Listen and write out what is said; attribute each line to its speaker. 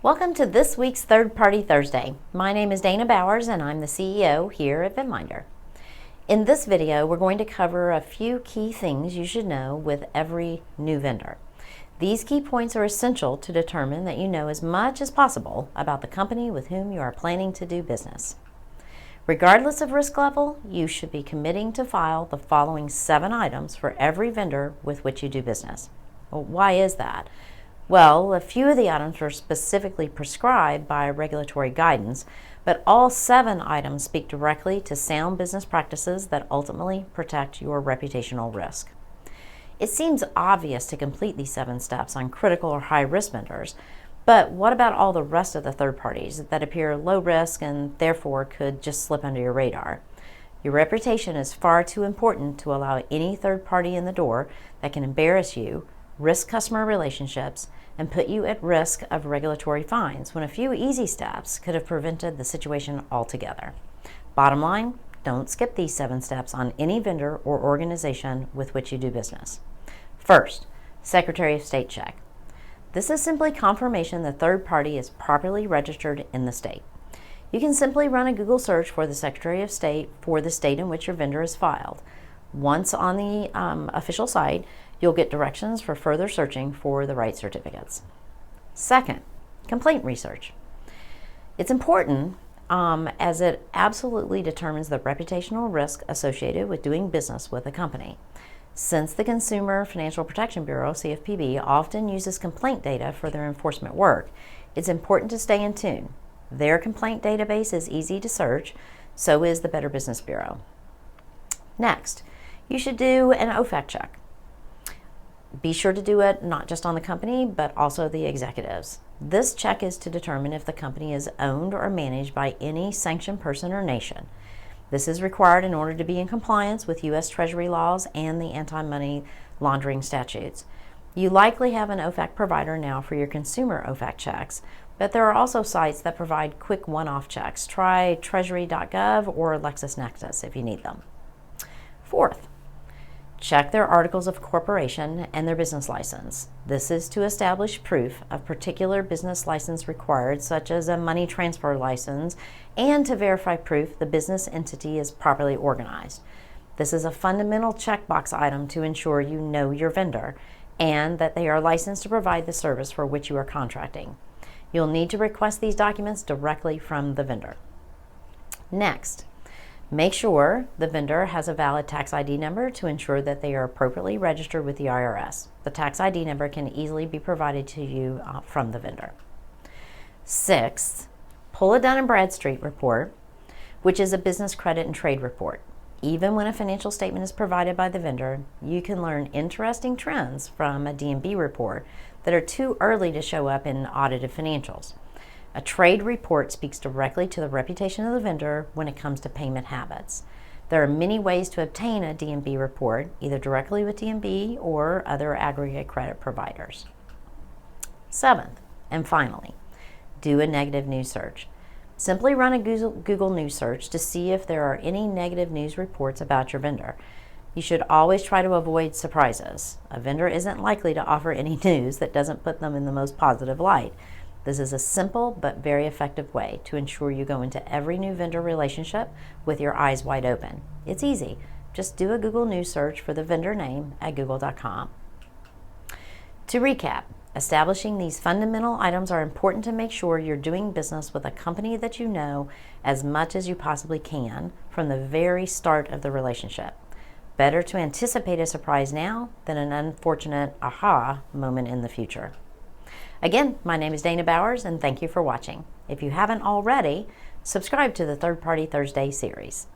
Speaker 1: Welcome to this week's Third Party Thursday. My name is Dana Bowers and I'm the CEO here at VendMinder. In this video, we're going to cover a few key things you should know with every new vendor. These key points are essential to determine that you know as much as possible about the company with whom you are planning to do business. Regardless of risk level, you should be committing to file the following 7 items for every vendor with which you do business. Well, why is that? Well, a few of the items are specifically prescribed by regulatory guidance, but all 7 items speak directly to sound business practices that ultimately protect your reputational risk. It seems obvious to complete these 7 steps on critical or high-risk vendors, but what about all the rest of the third parties that appear low risk and therefore could just slip under your radar? Your reputation is far too important to allow any third party in the door that can embarrass you, risk customer relationships, and put you at risk of regulatory fines when a few easy steps could have prevented the situation altogether. Bottom line, don't skip these 7 steps on any vendor or organization with which you do business. First, Secretary of State check. This is simply confirmation the third party is properly registered in the state. You can simply run a Google search for the Secretary of State for the state in which your vendor is filed. Once on the official site, you'll get directions for further searching for the right certificates. Second, complaint research. It's important as it absolutely determines the reputational risk associated with doing business with a company. Since the Consumer Financial Protection Bureau, CFPB, often uses complaint data for their enforcement work, it's important to stay in tune. Their complaint database is easy to search, so is the Better Business Bureau. Next, you should do an OFAC check. Be sure to do it not just on the company, but also the executives. This check is to determine if the company is owned or managed by any sanctioned person or nation. This is required in order to be in compliance with U.S. Treasury laws and the anti-money laundering statutes. You likely have an OFAC provider now for your consumer OFAC checks, but there are also sites that provide quick one-off checks. Try treasury.gov or LexisNexis if you need them. Fourth, check their articles of incorporation and their business license. This is to establish proof of particular business license required, such as a money transfer license, and to verify proof the business entity is properly organized. This is a fundamental checkbox item to ensure you know your vendor and that they are licensed to provide the service for which you are contracting. You'll need to request these documents directly from the vendor. Next, make sure the vendor has a valid tax ID number to ensure that they are appropriately registered with the IRS. The tax ID number can easily be provided to you from the vendor. Sixth, pull a Dun & Bradstreet report, which is a business credit and trade report. Even when a financial statement is provided by the vendor, you can learn interesting trends from a D&B report that are too early to show up in audited financials. A trade report speaks directly to the reputation of the vendor when it comes to payment habits. There are many ways to obtain a D&B report, either directly with D&B or other aggregate credit providers. Seventh, and finally, do a negative news search. Simply run a Google news search to see if there are any negative news reports about your vendor. You should always try to avoid surprises. A vendor isn't likely to offer any news that doesn't put them in the most positive light. This is a simple but very effective way to ensure you go into every new vendor relationship with your eyes wide open. It's easy. Just do a Google News search for the vendor name at google.com. To recap, establishing these fundamental items are important to make sure you're doing business with a company that you know as much as you possibly can from the very start of the relationship. Better to anticipate a surprise now than an unfortunate aha moment in the future. Again, my name is Dana Bowers, and thank you for watching. If you haven't already, subscribe to the Third Party Thursday series.